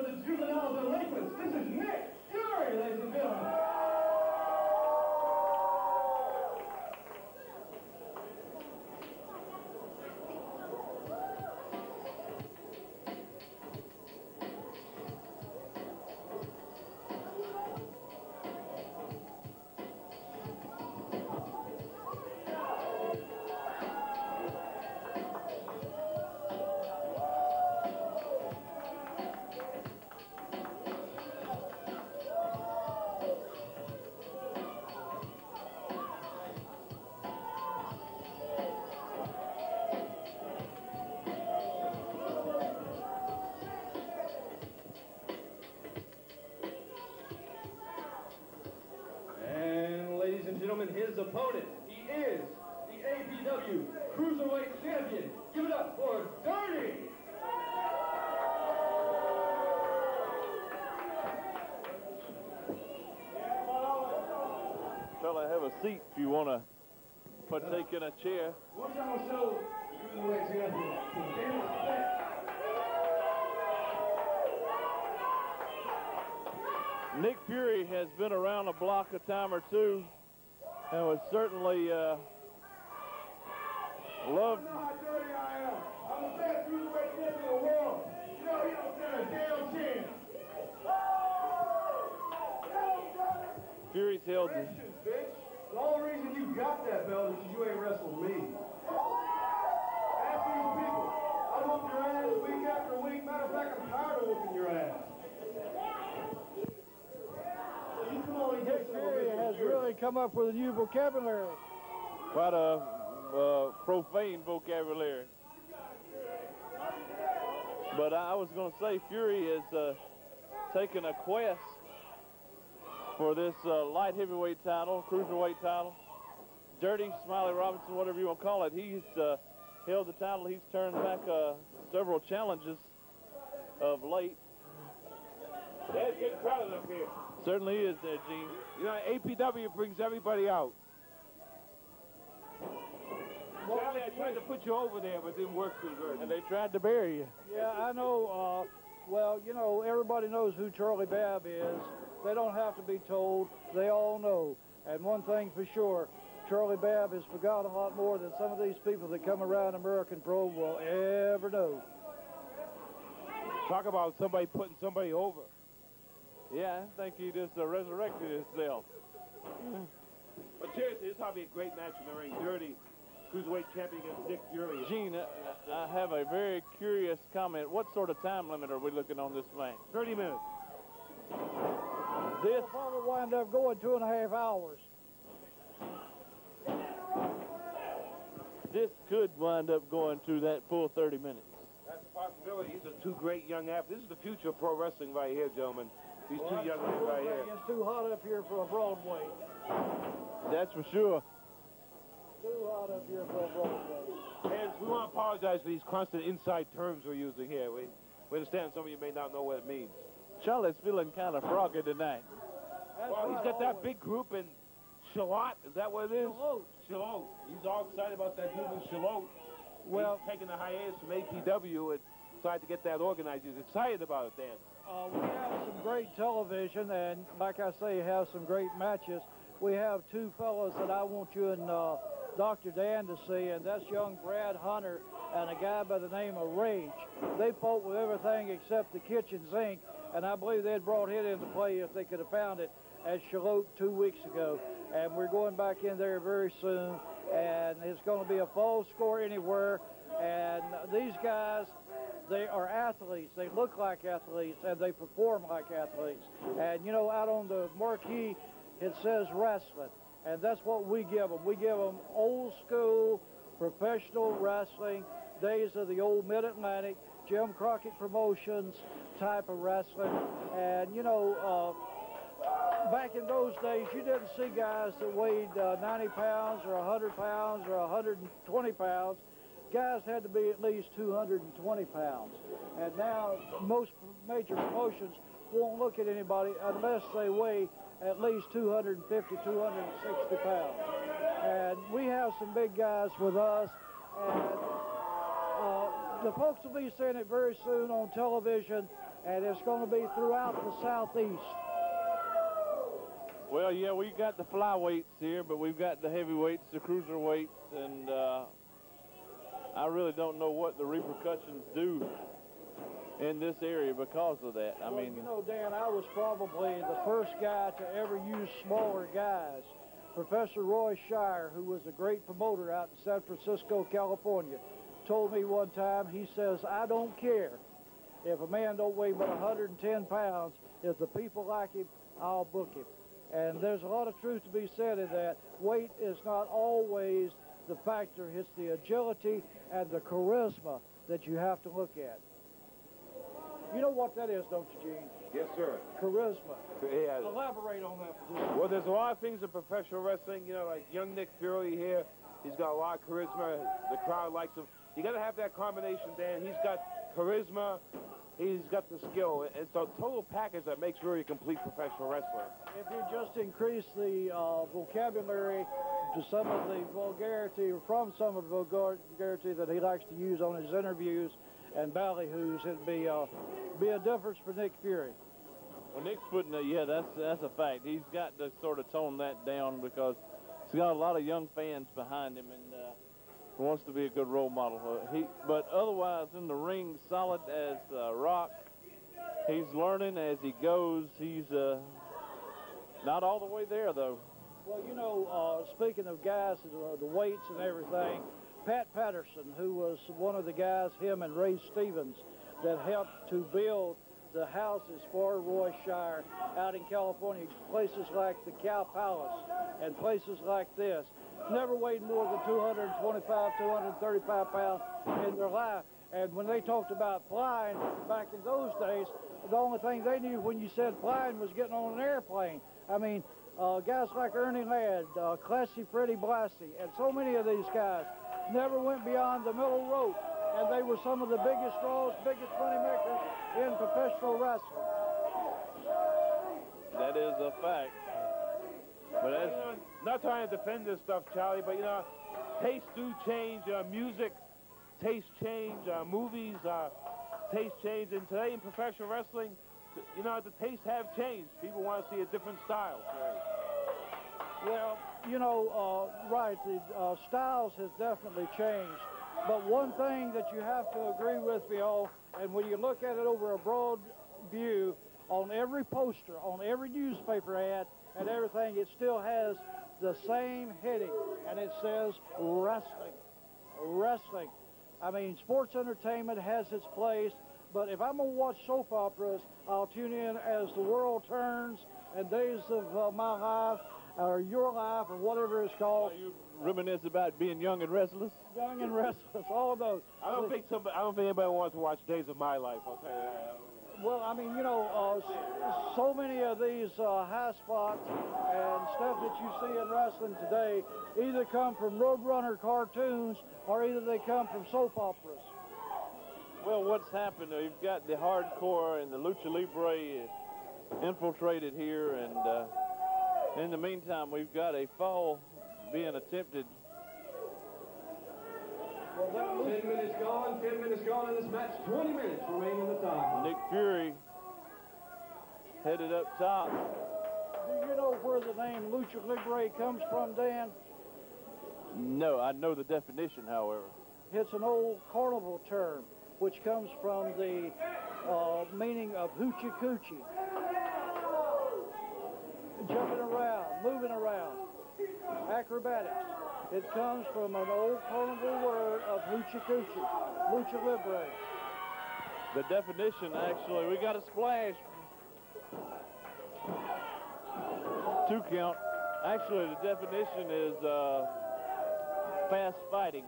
for the juvenile delinquents. This is Nick Fury, ladies and gentlemen. Ladies and gentlemen, his opponent, he is the APW cruiserweight champion. Give it up for Dirty! Fella, have a seat if you want to partake in a chair. One time I'll show the cruiserweight champion. Nick Fury has been around the block a time or two and was certainly loved. I know how dirty I am. I'm the best cruiserweight champion in the world. You know, he don't stand a damn chance. Fury's held the... Bitch. The only reason you got that belt is because you ain't wrestled me. Ask these people. I whoop your ass week after week. Matter of fact, I'm tired of whooping your ass. Nick Fury has really come up with a new vocabulary. Quite a profane vocabulary. But I was going to say Fury has taken a quest for this light heavyweight title, cruiserweight title. Dirty Smiley Robinson, whatever you want to call it. He's held the title. He's turned back several challenges of late. It's getting crowded up here. Certainly is there, Gene. You know, APW brings everybody out. Charlie, I tried to put you over there, but it didn't work too good. And they tried to bury you. Yeah, I know. Well, you know, everybody knows who Charlie Babb is. They don't have to be told. They all know. And one thing for sure, Charlie Babb has forgotten a lot more than some of these people that come around American Pro will ever know. Talk about somebody putting somebody over. Yeah, I think he just resurrected himself. But seriously, this ought to be a great match in the ring. Dirty cruiserweight champion against Nick Fury. Gene, I have a very curious comment. What sort of time limit are we looking on this match? 30 minutes. This will probably wind up going 2.5 hours. This could wind up going to that full 30 minutes. That's a possibility. These are two great young athletes. This is the future of pro wrestling right here, gentlemen. These two young men right here. It's too hot up here for a Broadway. That's for sure. Too hot up here for a Broadway. And we want to apologize for these constant inside terms we're using here. We understand some of you may not know what it means. Charlie's feeling kind of froggy tonight. Well, he's got that big group in Charlotte. Is that what it is? Charlotte. He's all excited about that group in Charlotte. Well, he's taking the hiatus from APW and decided to get that organized. He's excited about it, Dan. We have some great television, and like I say, have some great matches. We have two fellows that I want you and Dr. Dan to see, and that's young Brad Hunter and a guy by the name of Rage. They fought with everything except the kitchen sink, and I believe they'd brought it into play if they could have found it at Charlotte 2 weeks ago. And we're going back in there very soon, and it's going to be a full score anywhere. And these guys, they are athletes. They look like athletes, and they perform like athletes. And, you know, out on the marquee, it says wrestling, and that's what we give them. We give them old school professional wrestling, days of the old Mid-Atlantic, Jim Crockett Promotions type of wrestling. And, you know, back in those days, you didn't see guys that weighed 90 pounds or 100 pounds or 120 pounds. Guys had to be at least 220 pounds. And now most major promotions won't look at anybody unless they weigh at least 250, 260 pounds. And we have some big guys with us. And the folks will be seeing it very soon on television. and it's going to be throughout the Southeast. Well, yeah, we got the flyweights here, but we've got the heavyweights, the cruiserweights, and I really don't know what the repercussions do in this area because of that. I mean, you know, Dan, I was probably the first guy to ever use smaller guys. Professor Roy Shire, who was a great promoter out in San Francisco, California, told me one time, he says, I don't care if a man don't weigh but 110 pounds. If the people like him, I'll book him. And there's a lot of truth to be said in that. Weight is not always the factor. It's the agility and the charisma that you have to look at. You know what that is, don't you, Gene? Yes, sir. Charisma. Yeah. Elaborate on that for just Well, there's a lot of things in professional wrestling, you know, like young Nick Fury here. He's got a lot of charisma. The crowd likes him. You got to have that combination, Dan. He's got charisma. He's got the skill. It's a total package that makes Fury a complete professional wrestler. If you just increase the vocabulary to some of the vulgarity, from some of the vulgarity that he likes to use on his interviews and ballyhoos, it'd be a difference for Nick Fury. well, Nick's putting it, yeah, that's a fact. He's got to sort of tone that down because he's got a lot of young fans behind him and wants to be a good role model. But otherwise, in the ring, solid as rock. He's learning as he goes. He's not all the way there, though. Well, you know, speaking of guys, the weights and everything, Pat Patterson, who was one of the guys, him and Ray Stevens, that helped to build the houses for Roy Shire out in California, places like the Cow Palace and places like this, never weighed more than 225, 235 pounds in their life. And when they talked about flying back in those days, the only thing they knew when you said flying was getting on an airplane. I mean, guys like Ernie Ladd, Classy Freddie Blassie, and so many of these guys never went beyond the middle rope. And they were some of the biggest draws, biggest money makers in professional wrestling. That is a fact. But as Not trying to defend this stuff, Charlie, but, you know, tastes do change. Music, tastes change. Movies, tastes change. And today in professional wrestling, you know, the tastes have changed. People want to see a different style. Well, you know, right, the styles has definitely changed. But one thing that you have to agree with me on, and when you look at it over a broad view, on every poster, on every newspaper ad and everything, it still has the same heading, and it says wrestling. Wrestling. I mean, sports entertainment has its place, but if I'm going to watch soap operas, I'll tune in as the world turns and Days of My Life, or Your Life, or whatever it's called. you reminisce about being young and restless? Young and Restless, all of those. I don't think anybody wants to watch Days of My Life, I'll tell you that. Well, I mean, you know, so many of these high spots and stuff that you see in wrestling today either come from Roadrunner cartoons or either they come from soap operas. Well, what's happened, you've got the hardcore and the lucha libre infiltrated here, and in the meantime, we've got a fall being attempted. Well, 10 minutes gone in this match. 20 minutes remaining in the time. Nick Fury headed up top. Do you know where the name Lucha Libre comes from, Dan? No, I know the definition, however. It's an old carnival term, which comes from the meaning of hoochie coochie. Jumping around, moving around, acrobatics. It comes from an old carnival word of hoochie coochie, lucha libre. The definition, actually, we got a splash. 2 count. Actually, the definition is fast fighting.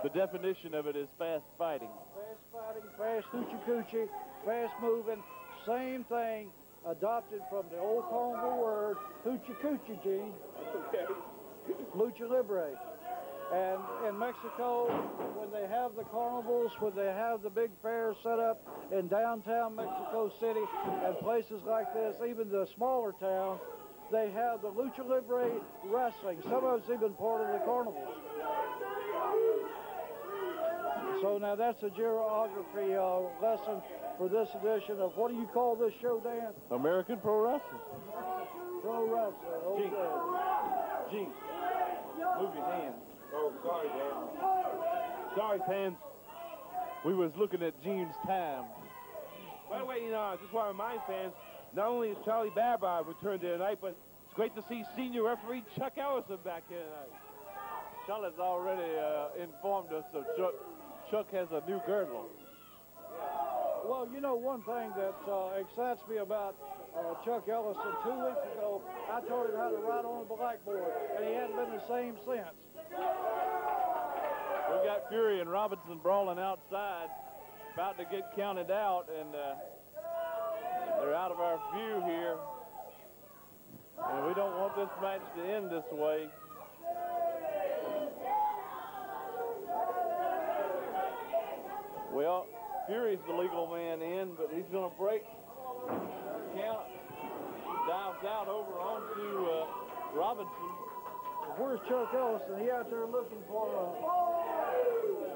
The definition of it is fast fighting. Fast fighting, fast hoochie coochie, fast moving, same thing, adopted from the old carnival word hoochie coochie, Gene. Lucha Libre. And in Mexico, when they have the carnivals, when they have the big fairs set up in downtown Mexico City and places like this, even the smaller towns, they have the Lucha Libre wrestling. Some of it's even part of the carnivals. So now that's a geography lesson for this edition of, what do you call this show, Dan? American Pro Wrestling. Pro Wrestling, okay. Gene, move your hand. Oh, sorry, Dan. Sorry, fans. We was looking at Gene's time. By the way, I just want to remind fans, not only is Charlie Baba returned here tonight, but it's great to see senior referee Chuck Ellison back here tonight. Charlotte's already informed us of Chuck has a new girdle. Well, you know, one thing that excites me about Chuck Ellison, 2 weeks ago, I taught him how to write on a blackboard, and he hasn't been the same since. We got Fury and Robinson brawling outside, about to get counted out, and they're out of our view here. And we don't want this match to end this way. Well, Fury's the legal man in, but he's going to break count. Dives out over onto Robinson. Where's Chuck Ellison? He out there looking for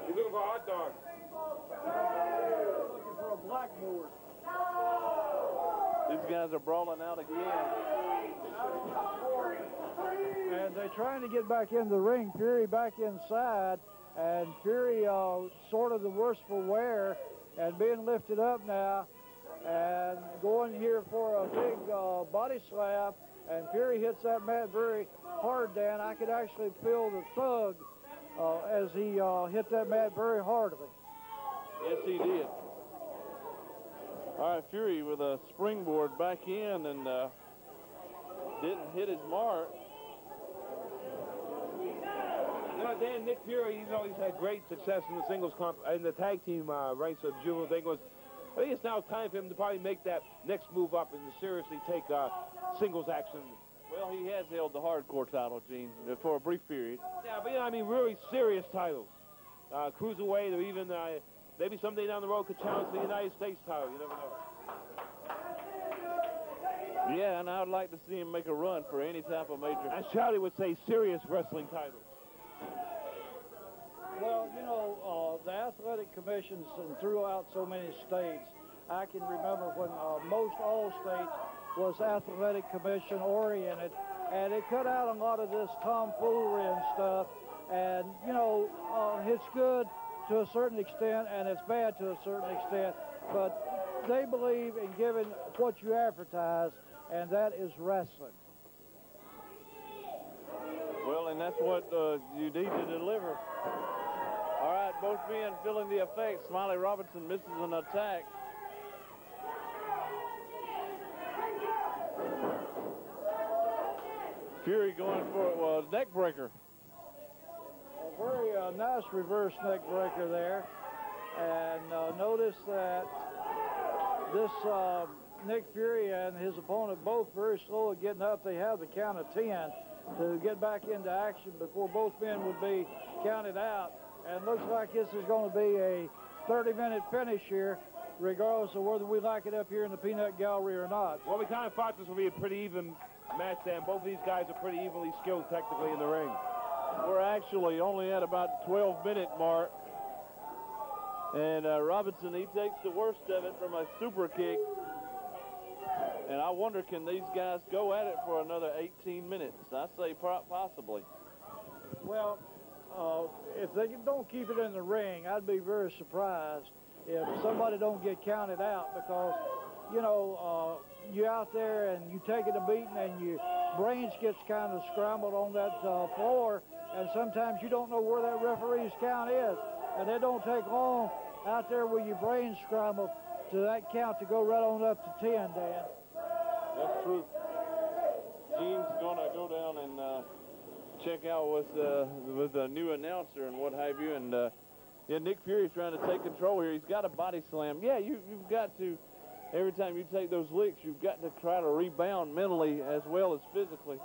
He's looking for a hot dog. looking for a blackboard. These guys are brawling out again. And they're trying to get back in the ring. Fury back inside, and Fury sort of the worse for wear, and being lifted up now, and going here for a big body slap, and Fury hits that mat very hard, Dan. I could actually feel the thug as he hit that mat very hardly. Yes, he did. All right, Fury with a springboard back in, and didn't hit his mark. Dan, Nick Fury, even though he's had great success in the singles in the tag team ranks of juvenile singles, I think it's now time for him to probably make that next move up and seriously take singles action. Well, he has held the hardcore title, Gene, for a brief period. Yeah, but I mean, really serious titles. Cruiserweight, or even maybe someday down the road could challenge the United States title. You never know. Yeah, and I'd like to see him make a run for any type of major. As Charlie would say, serious wrestling titles. Well, you know, the athletic commissions and throughout so many states, I can remember when most all states was athletic commission oriented, and it cut out a lot of this tomfoolery and stuff. And, you know, it's good to a certain extent, and it's bad to a certain extent, but they believe in giving what you advertise, and that is wrestling. Well, and that's what you need to deliver. All right, both men feeling the effects. Smiley Robinson misses an attack. Fury going for a neck breaker. A very nice reverse neck breaker there. And notice that this Nick Fury and his opponent both very slow at getting up. They have the count of 10 to get back into action before both men would be counted out. And looks like this is going to be a 30-minute finish here, regardless of whether we like it up here in the peanut gallery or not. Well, we kind of thought this would be a pretty even match, Dan. Both of these guys are pretty evenly skilled technically in the ring. We're actually only at about the 12-minute mark. And Robinson, he takes the worst of it from a super kick. And I wonder, can these guys go at it for another 18 minutes? I say possibly. Well, if they don't keep it in the ring, I'd be very surprised if somebody don't get counted out, because, you know, you're out there and you take it a beating and your brains gets kind of scrambled on that floor, and sometimes you don't know where that referee's count is, and it don't take long out there with your brains scrambled to that count to go right on up to 10, Dan. That's true. Gene's going to go down and check out with the new announcer and what have you. And yeah, Nick Fury's trying to take control here. He's got a body slam. Yeah, you've got to, every time you take those licks, you've got to try to rebound mentally as well as physically.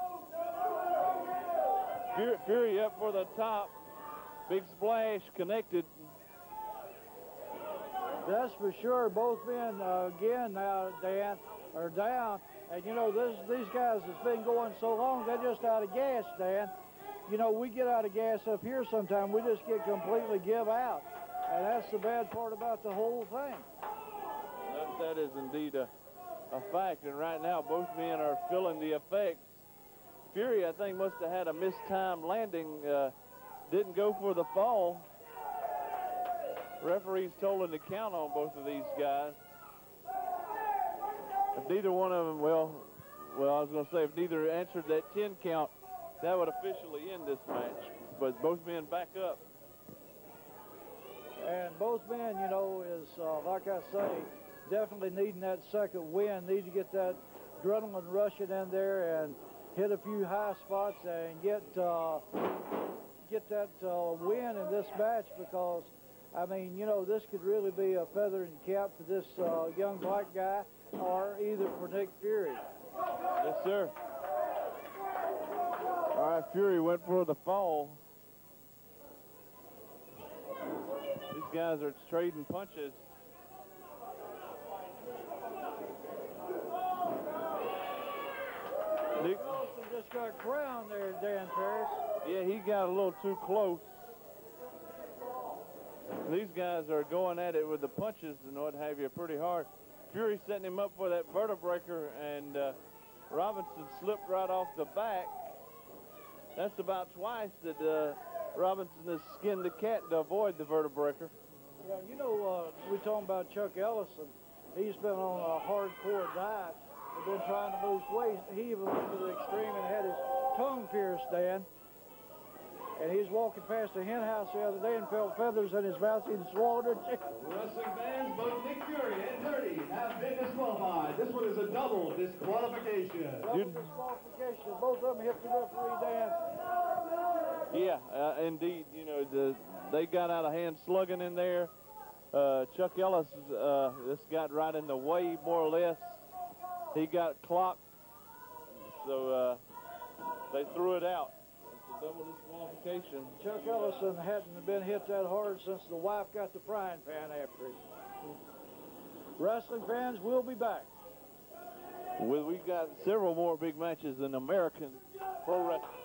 Fury up for the top. Big splash connected. That's for sure. Both men, again now, Dan, are down. And, you know, these guys that's been going so long, they're just out of gas, Dan. You know, we get out of gas up here sometimes. We just get completely give out. And that's the bad part about the whole thing. That is indeed a fact, and right now both men are feeling the effects. Fury, I think, must have had a mistimed landing, didn't go for the fall. Referees told him to count on both of these guys. If neither one of them, well, I was going to say, if neither answered that 10 count, that would officially end this match. But both men back up. And both men, you know, is, like I say, definitely needing that second win, need to get that adrenaline rushing in there and hit a few high spots and get that win in this match, because, I mean, you know, this could really be a feather in the cap for this young black guy, or either for Nick Fury. Yes, sir. All right, Fury went for the fall. These guys are trading punches. Nick Wilson just got crowned there, Dan Ferris. Yeah, he got a little too close. These guys are going at it with the punches and what have you pretty hard. Fury setting him up for that vertebreaker, and Robinson slipped right off the back. That's about twice that Robinson has skinned the cat to avoid the vertebreaker. Yeah, you know, we're talking about Chuck Ellison. He's been on a hardcore diet. He's been trying to lose weight. He even went to the extreme and had his tongue pierced, Dan. And he was walking past a hen house the other day and felt feathers in his mouth. He swallowed a chicken. Wrestling fans, both Nick Fury and Dirty have been disqualified. This one is a double disqualification. Double disqualification. Both of them hit the referee, Dan. Yeah, indeed. You know, they got out of hand slugging in there. Chuck Ellis, this got right in the way, more or less. He got clocked, so they threw it out. It's a double disqualification. Chuck Ellison hadn't been hit that hard since the wife got the frying pan after him. Wrestling fans, we'll be back. We've got several more big matches in American Pro Wrestling.